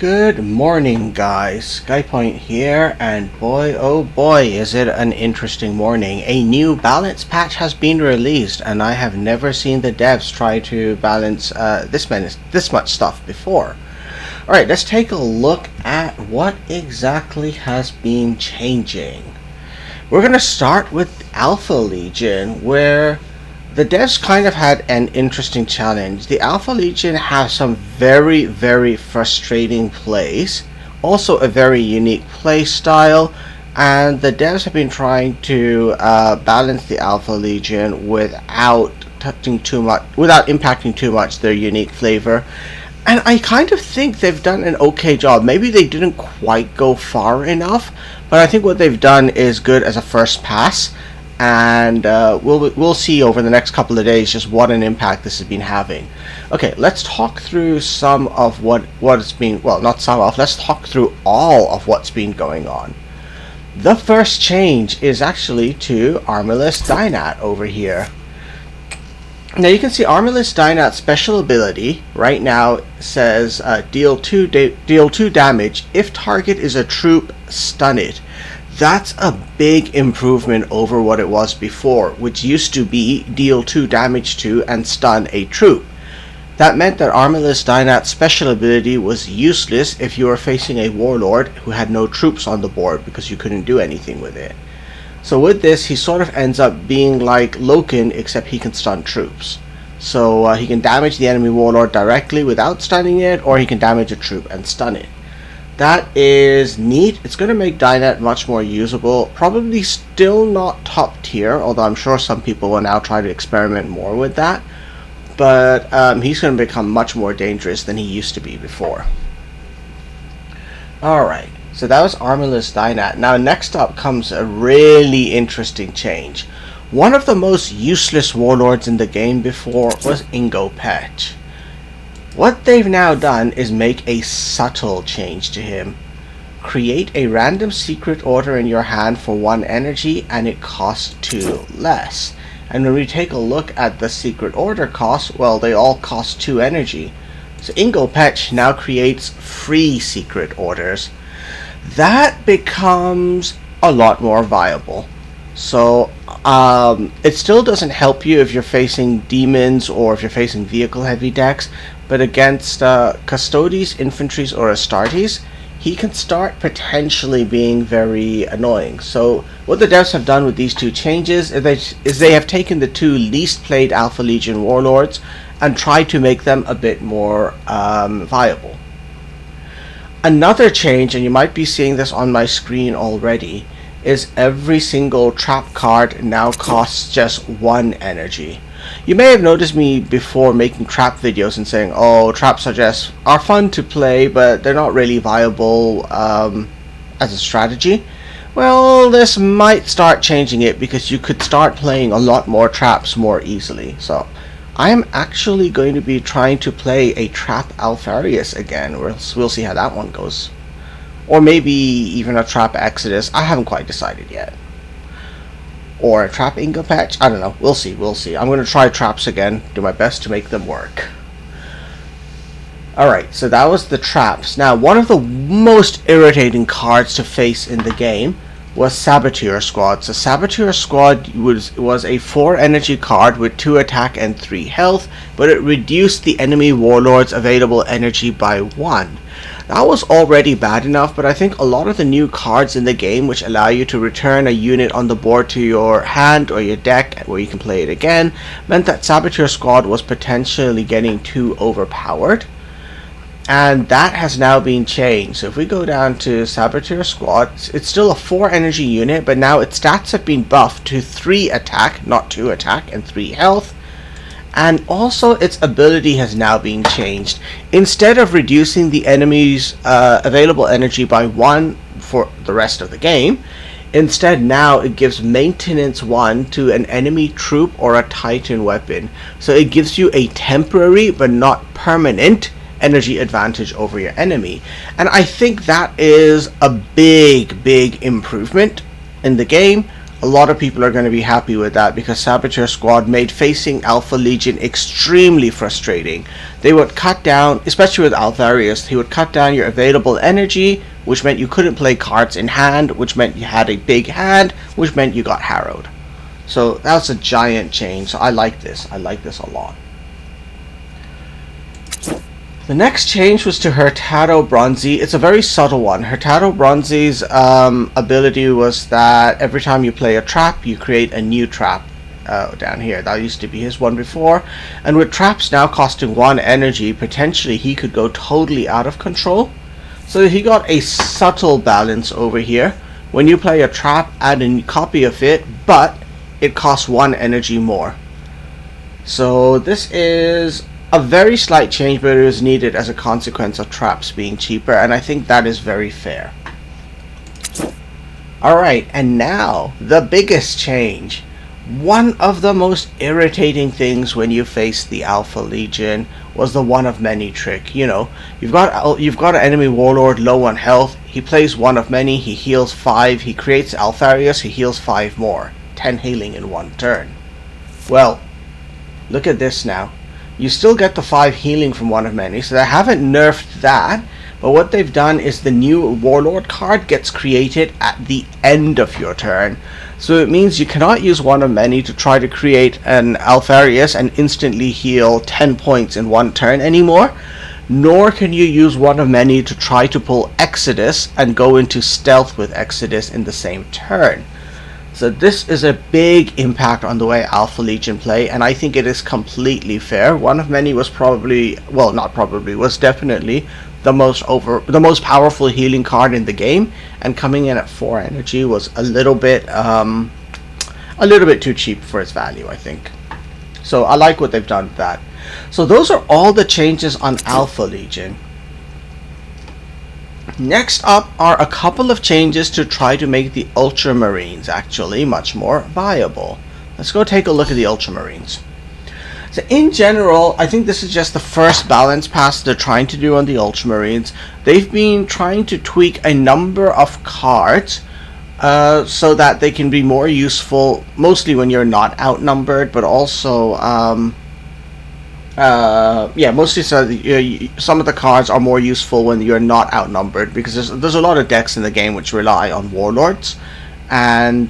Good morning, guys. Skypoint here, and boy oh boy is it an interesting morning. A new balance patch has been released, and I have never seen the devs try to balance this much stuff before. Alright, let's take a look at what exactly has been changing. We're going to start with Alpha Legion, where the devs kind of had an interesting challenge. The Alpha Legion have some very, very frustrating plays, also a very unique play style, and the devs have been trying to balance the Alpha Legion without impacting too much their unique flavor. And I kind of think they've done an okay job. Maybe they didn't quite go far enough, but I think what they've done is good as a first pass. And we'll see over the next couple of days just what an impact this has been having. Okay, let's talk through some of what has been, well, not some of, let's talk through all of what's been going on. The first change is actually to Armorless Dynat over here. Now you can see Armorless Dynat's special ability right now says deal 2 damage. If target is a troop, stun it. That's a big improvement over what it was before, which used to be deal 2 damage to and stun a troop. That meant that Armorless Dynat's special ability was useless if you were facing a warlord who had no troops on the board because you couldn't do anything with it. So with this, he sort of ends up being like Loken, except he can stun troops. So he can damage the enemy warlord directly without stunning it, or he can damage a troop and stun it. That is neat. It's going to make Dynat much more usable. Probably still not top tier, although I'm sure some people will now try to experiment more with that. But he's going to become much more dangerous than he used to be before. Alright, so that was Armorless Dynat. Now next up comes a really interesting change. One of the most useless warlords in the game before was Ingopech. What they've now done is make a subtle change to him. Create a random secret order in your hand for 1 energy, and it costs 2 less. And when we take a look at the secret order costs, well, they all cost 2 energy. So Ingopech now creates free secret orders. That becomes a lot more viable. So it still doesn't help you if you're facing demons or if you're facing vehicle heavy decks, but against Custodes, Infantries, or Astartes, he can start potentially being very annoying. So what the devs have done with these 2 changes is they have taken the 2 least played Alpha Legion warlords and tried to make them a bit more viable. Another change, and you might be seeing this on my screen already, is every single trap card now costs just 1 energy. You may have noticed me before making trap videos and saying, oh, traps are fun to play, but they're not really viable as a strategy. Well, this might start changing it, because you could start playing a lot more traps more easily. So I'm actually going to be trying to play a trap Alpharius again. We'll see how that one goes. Or maybe even a trap Exodus. I haven't quite decided yet. Or a trap Ingopech. I don't know. We'll see. I'm going to try traps again. Do my best to make them work. Alright, so that was the traps. Now, one of the most irritating cards to face in the game was Saboteur Squad. So Saboteur Squad was a 4 energy card with 2 attack and 3 health, but it reduced the enemy warlord's available energy by 1. That was already bad enough, but I think a lot of the new cards in the game which allow you to return a unit on the board to your hand or your deck where you can play it again meant that Saboteur Squad was potentially getting too overpowered. And that has now been changed. So if we go down to Saboteur Squad, it's still a 4 energy unit, but now its stats have been buffed to 3 attack, not 2 attack, and 3 health. And also its ability has now been changed. Instead of reducing the enemy's available energy by 1 for the rest of the game, instead now it gives maintenance 1 to an enemy troop or a titan weapon. So it gives you a temporary but not permanent energy advantage over your enemy. And I think that is a big improvement in the game. a lot of people are going to be happy with that, because Saboteur Squad made facing Alpha Legion extremely frustrating. They would cut down, especially with Altharius, he would cut down your available energy, which meant you couldn't play cards in hand, which meant you had a big hand, which meant you got harrowed. So that's a giant change. So I like this. I like this a lot. The next change was to Hurtado Bronzy. It's a very subtle one. Hurtado Bronzy's ability was that every time you play a trap, you create a new trap down here. That used to be his one before. And with traps now costing 1 energy, potentially he could go totally out of control. So he got a subtle balance over here. When you play a trap, add a copy of it, but it costs 1 energy more. So this is a very slight change, but it was needed as a consequence of traps being cheaper, and I think that is very fair. Alright, and now the biggest change. One of the most irritating things when you face the Alpha Legion was the one of many trick. You know, you've got an enemy warlord low on health, he plays one of many, he heals 5, he creates Altharius, he heals 5 more. 10 healing in 1 turn. Well, look at this now. You still get the 5 healing from one of many, so they haven't nerfed that, but what they've done is the new warlord card gets created at the end of your turn. So it means you cannot use one of many to try to create an Altharius and instantly heal 10 points in 1 turn anymore, nor can you use one of many to try to pull Exodus and go into stealth with Exodus in the same turn. So this is a big impact on the way Alpha Legion play, and I think it is completely fair. One of many was probably, well, not probably, was definitely the most powerful healing card in the game, and coming in at 4 energy was a little bit too cheap for its value, I think. So I like what they've done with that. So those are all the changes on Alpha Legion. Next up are a couple of changes to try to make the Ultramarines actually much more viable. Let's go take a look at the Ultramarines. So in general, I think this is just the first balance pass they're trying to do on the Ultramarines. They've been trying to tweak a number of cards so that they can be more useful, mostly when you're not outnumbered, but also mostly so that, some of the cards are more useful when you're not outnumbered, because there's a lot of decks in the game which rely on warlords, and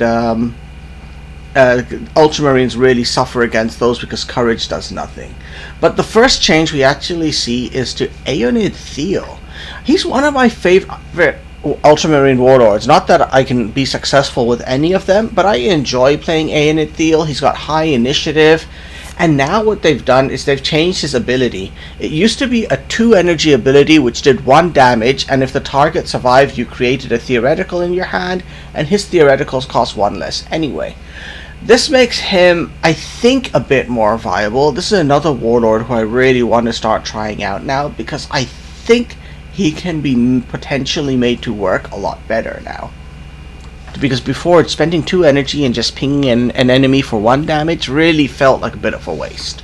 Ultramarines really suffer against those because courage does nothing. But the first change we actually see is to Aeonid Theo. He's one of my favorite Ultramarine warlords. Not that I can be successful with any of them, but I enjoy playing Aeonid Theo. He's got high initiative. And now what they've done is they've changed his ability. It used to be a 2 energy ability which did 1 damage, and if the target survived you created a theoretical in your hand, and his theoreticals cost 1 less anyway. This makes him, I think, a bit more viable. This is another warlord who I really want to start trying out now, because I think he can be potentially made to work a lot better now. Because before, spending 2 energy and just pinging an enemy for 1 damage really felt like a bit of a waste.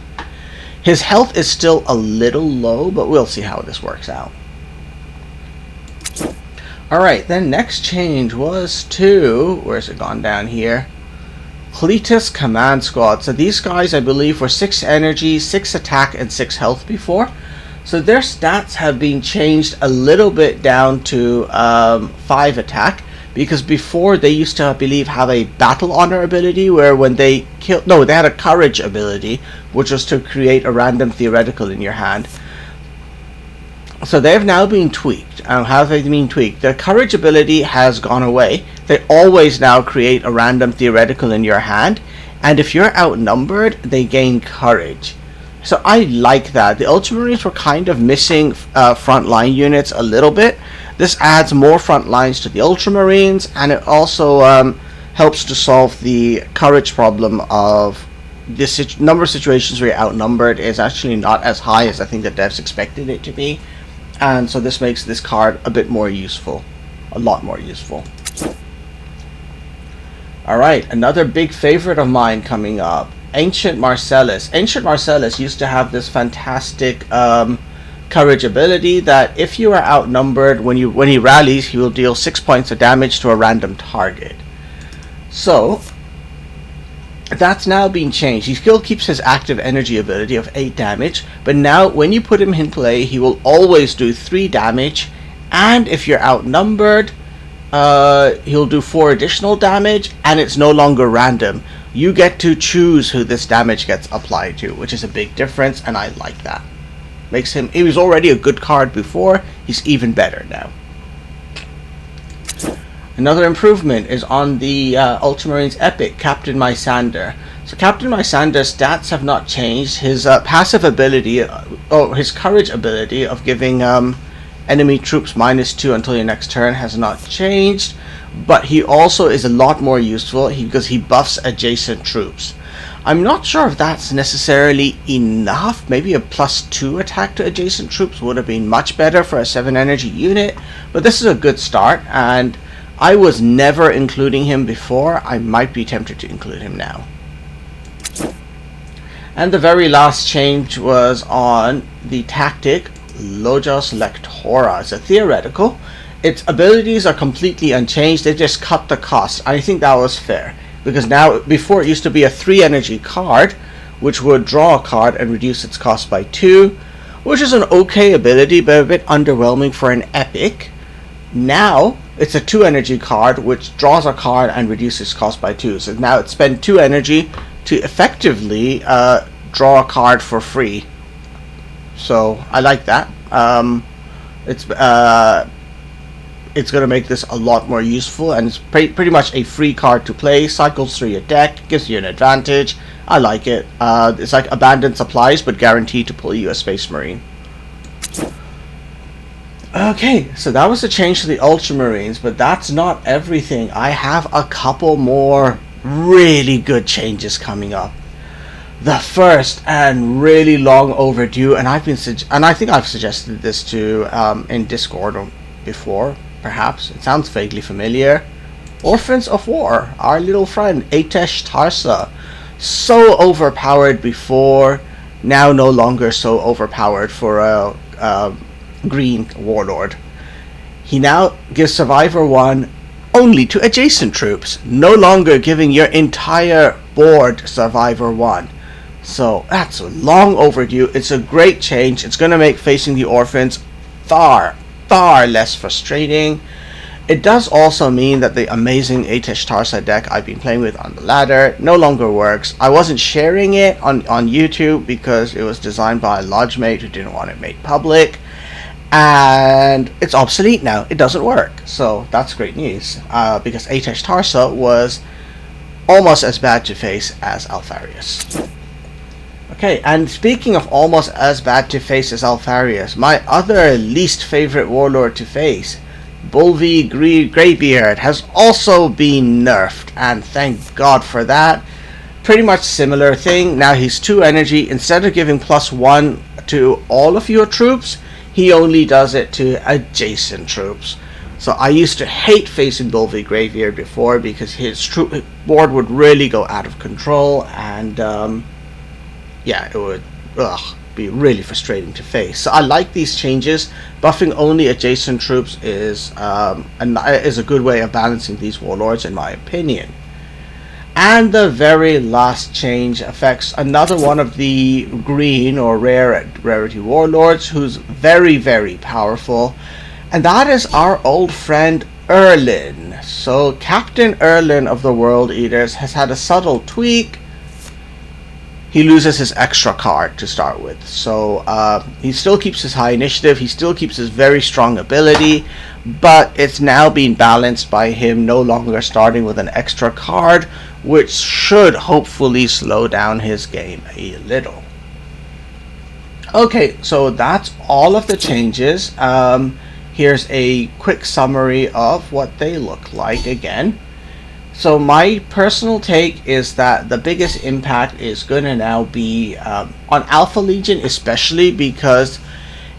His health is still a little low, but we'll see how this works out. Alright, then next change was to, where's it gone down here? Cletus Command Squad. So these guys, I believe, were 6 energy, 6 attack, and 6 health before. So their stats have been changed a little bit down to 5 attack. Because before they used to, I believe, have a battle honor ability where when they kill, no, they had a courage ability, which was to create a random theoretical in your hand. So they've now been tweaked. How have they been tweaked? Their courage ability has gone away. They always now create a random theoretical in your hand, and if you're outnumbered, they gain courage. So I like that. The Ultramarines were kind of missing frontline units a little bit. This adds more front lines to the Ultramarines, and it also helps to solve the courage problem of this number of situations where you're outnumbered is actually not as high as I think the devs expected it to be. And so this makes this card a bit more useful. A lot more useful. Alright, another big favorite of mine coming up. Ancient Marcellus. Ancient Marcellus used to have this fantastic courage ability that if you are outnumbered, when he rallies, he will deal 6 points of damage to a random target. So that's now been changed. He still keeps his active energy ability of 8 damage, but now when you put him in play, he will always do 3 damage, and if you're outnumbered, he'll do 4 additional damage, and it's no longer random. You get to choose who this damage gets applied to, which is a big difference, and I like that. Makes him, he was already a good card before, he's even better now. Another improvement is on the Ultramarines Epic, Captain Mysander. So Captain Mysander's stats have not changed. His passive ability, his courage ability of giving enemy troops -2 until your next turn has not changed. But he also is a lot more useful because he buffs adjacent troops. I'm not sure if that's necessarily enough. Maybe a +2 attack to adjacent troops would have been much better for a 7 energy unit. But this is a good start, and I was never including him before. I might be tempted to include him now. And the very last change was on the tactic Logos Lectora. It's a theoretical. Its abilities are completely unchanged. They just cut the cost. I think that was fair. Because now, before it used to be a 3 energy card, which would draw a card and reduce its cost by 2, which is an okay ability, but a bit underwhelming for an epic. Now, it's a 2 energy card, which draws a card and reduces cost by 2. So now it spends 2 energy to effectively draw a card for free. So I like that. It's going to make this a lot more useful, and it's pretty much a free card to play. Cycles through your deck, gives you an advantage. I like it. It's like abandoned supplies, but guaranteed to pull you a Space Marine. Okay, so that was the change to the Ultramarines, but that's not everything. I have a couple more really good changes coming up. The first, and really long overdue, and I think I've suggested this to in Discord before, perhaps. It sounds vaguely familiar. Orphans of War, our little friend Atesh Tarsa. So overpowered before, now no longer so overpowered for a green warlord. He now gives Survivor 1 only to adjacent troops, no longer giving your entire board Survivor 1. So that's long overdue. It's a great change. It's going to make facing the orphans far less frustrating. It does also mean that the amazing Atesh Tarsa deck I've been playing with on the ladder no longer works. I wasn't sharing it on YouTube because it was designed by a lodge mate who didn't want it made public. And it's obsolete now. It doesn't work. So that's great news. Because Atesh Tarsa was almost as bad to face as Alfarius. Okay, and speaking of almost as bad to face as Alfarius, my other least favorite warlord to face, Bulvye Greybeard, has also been nerfed, and thank God for that. Pretty much similar thing. Now he's 2 energy. Instead of giving +1 to all of your troops, he only does it to adjacent troops. So I used to hate facing Bulvye Greybeard before because his troop board would really go out of control, and yeah, it would be really frustrating to face. So I like these changes. Buffing only adjacent troops is a good way of balancing these warlords, in my opinion. And the very last change affects another one of the green or rarity warlords, who's very powerful, and that is our old friend Ehrlen. So Captain Ehrlen of the World Eaters has had a subtle tweak. He loses his extra card to start with. So he still keeps his high initiative, he still keeps his very strong ability, but it's now being balanced by him no longer starting with an extra card, which should hopefully slow down his game a little. Okay, so that's all of the changes. Here's a quick summary of what they look like again. So my personal take is that the biggest impact is going to now be on Alpha Legion, especially because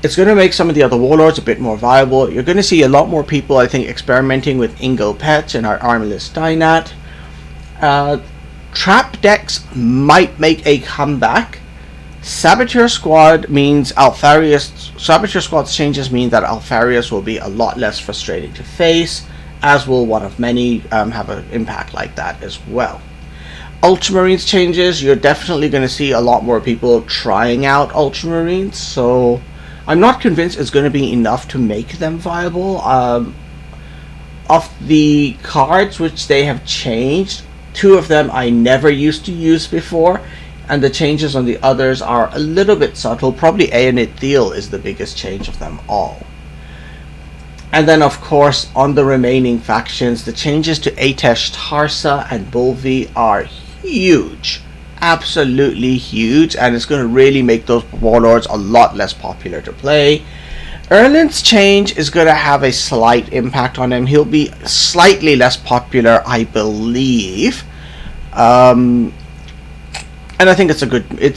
it's going to make some of the other warlords a bit more viable. You're going to see a lot more people, I think, experimenting with Ingo Petch and our Armless Dynat. Trap decks might make a comeback. Saboteur Squad means Saboteur Squad's changes mean that Alfarius will be a lot less frustrating to face, as will one of many have an impact like that as well. Ultramarines changes, you're definitely going to see a lot more people trying out Ultramarines, so I'm not convinced it's going to be enough to make them viable. Of the cards which they have changed, 2 of them I never used to use before, and the changes on the others are a little bit subtle. Probably Aeonid Thiel is the biggest change of them all. And then, of course, on the remaining factions, the changes to Atesh Tarsa and Bulvye are huge. Absolutely huge, and it's going to really make those warlords a lot less popular to play. Ehrlen's change is going to have a slight impact on him. He'll be slightly less popular, I believe. And I think it's a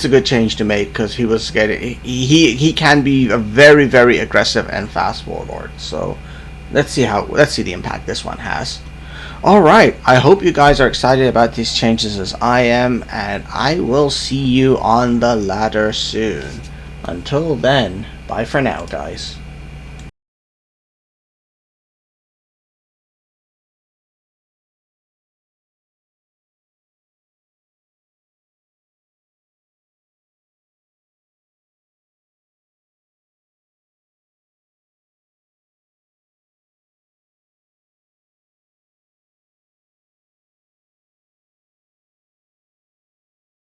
good change to make, because he can be a very, very aggressive and fast warlord. So let's see the impact this one has. Alright, I hope you guys are excited about these changes as I am, and I will see you on the ladder soon. Until then, bye for now, guys.